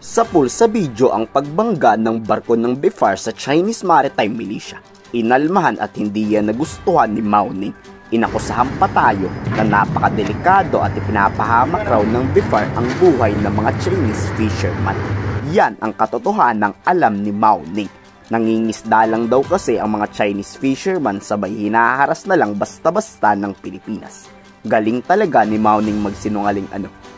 Sapul sa video ang pagbangga ng barko ng BIFAR sa Chinese Maritime Militia. Inalmahan at hindi yan nagustuhan ni Mao Ning. Inakusahan pa tayo na napakadelikado at ipinapahamak raw ng BIFAR ang buhay ng mga Chinese fisherman. Yan ang katotohanan ng alam ni Mao Ning. Nangingisda lang daw kasi ang mga Chinese fisherman sabay hinaharas na lang basta-basta ng Pilipinas. Galing talaga ni Mao Ning magsinungaling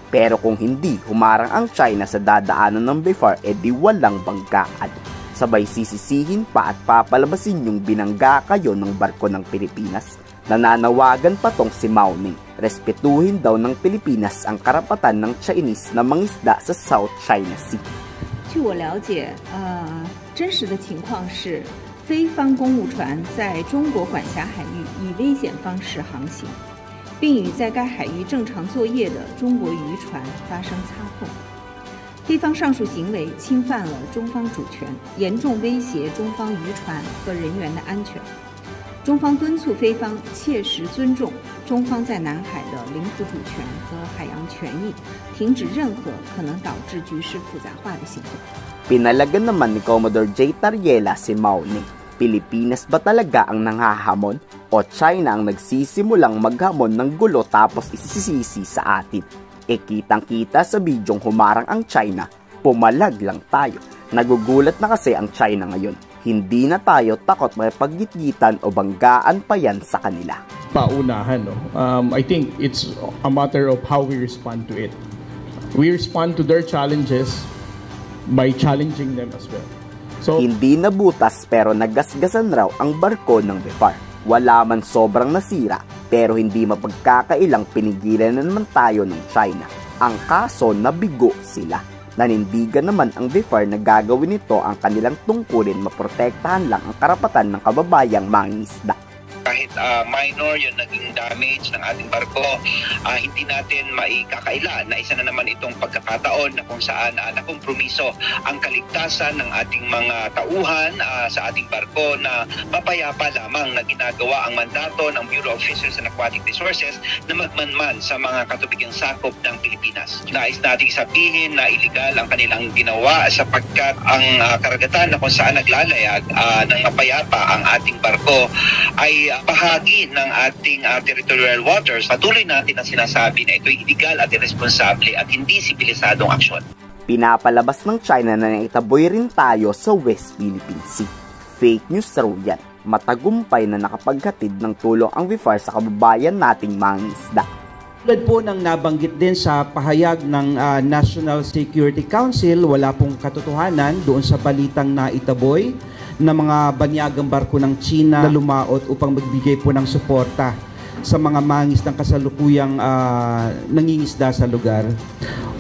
Pero kung hindi humarang ang China sa dadaanan ng BIFAR, edi walang banggaan. Sabay sisisihin pa at papalabasin yung binangga kayo ng barko ng Pilipinas. Nananawagan pa tong si Mao Ning. Respetuhin daw ng Pilipinas ang karapatan ng Chinese na mangisda sa South China Sea. 据我了解，真实的情况是，非方公务船在中国管辖海域以危险方式航行。 并与在该海域正常作业的中国渔船发生擦碰，非方上述行为侵犯了中方主权，严重威胁中方渔船和人员的安全。中方敦促非方切实尊重中方在南海的领土主权和海洋权益，停止任何可能导致局势复杂化的行动。 Pinalagan naman ni Commodore J. Tariela si Mao Ning. Pilipinas ba talaga ang nanghahamon o China ang nagsisimulang maghamon ng gulo tapos isisisi sa atin? Kitang-kita sa bidyong humarang ang China, pumalag lang tayo. Nagugulat na kasi ang China ngayon. Hindi na tayo takot may paggitgitan o banggaan pa yan sa kanila. Paunahan, no? I think it's a matter of how we respond to it. We respond to their challenges by challenging them as well. So, hindi nabutas pero nagasgasan raw ang barko ng BIFAR. Wala man sobrang nasira pero hindi mapagkakailang pinigilan na naman tayo ng China. Ang kaso nabigo sila. Nanindigan naman ang BIFAR na gagawin nito ang kanilang tungkulin, maprotektahan lang ang karapatan ng kababayang mangingisda. Kahit minor yung naging damage ng ating barko, hindi natin maikakaila na isa na naman itong pagkakataon na kung saan nakompromiso ang kaligtasan ng ating mga tauhan sa ating barko na mapayapa lamang na ginagawa ang mandato ng Bureau of Fisheries and Aquatic Resources na magmanman sa mga katubigang sakop ng Pilipinas. Nais nating sabihin na iligal ang kanilang ginawa sapagkat ang karagatan na kung saan naglalayag ng mapayapa ang ating barko ay bahagi ng ating territorial waters. Patuloy natin ang sinasabi na ito'y illegal at irresponsable at hindi sibilisadong aksyon. Pinapalabas ng China na naitaboy rin tayo sa West Philippine Sea. Fake news raw yan. Matagumpay na nakapaghatid ng tulong ang BIFAR sa kababayan nating mangingisda. Tulad po ng nabanggit din sa pahayag ng National Security Council, wala pong katotohanan doon sa balitang naitaboy na mga banyagang barko ng China na lumaot upang magbigay po ng suporta sa mga mangingisdang kasalukuyang nangingisda sa lugar.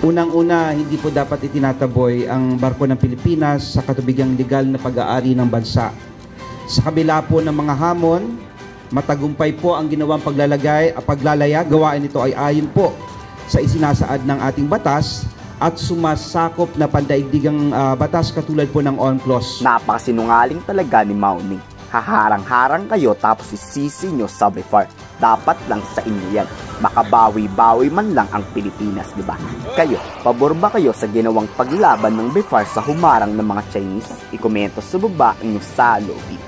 Unang-una, hindi po dapat itinataboy ang barko ng Pilipinas sa katubigang legal na pag-aari ng bansa. Sa kabila po ng mga hamon, matagumpay po ang ginawang paglalaya. Gawain nito ay ayon po sa isinasaad ng ating batas at sumasakop na pandaigdigang batas katulad po ng UNCLOS. Napakasinungaling talaga ni Mao Ning. Haharang-harang kayo tapos isisi nyo sa BIFAR. Dapat lang sa inyo yan. Makabawi-bawi man lang ang Pilipinas, di ba? Kayo, pabor ba kayo sa ginawang paglaban ng BIFAR sa humarang ng mga Chinese? Ikomento sa baba ang inyong saloobin.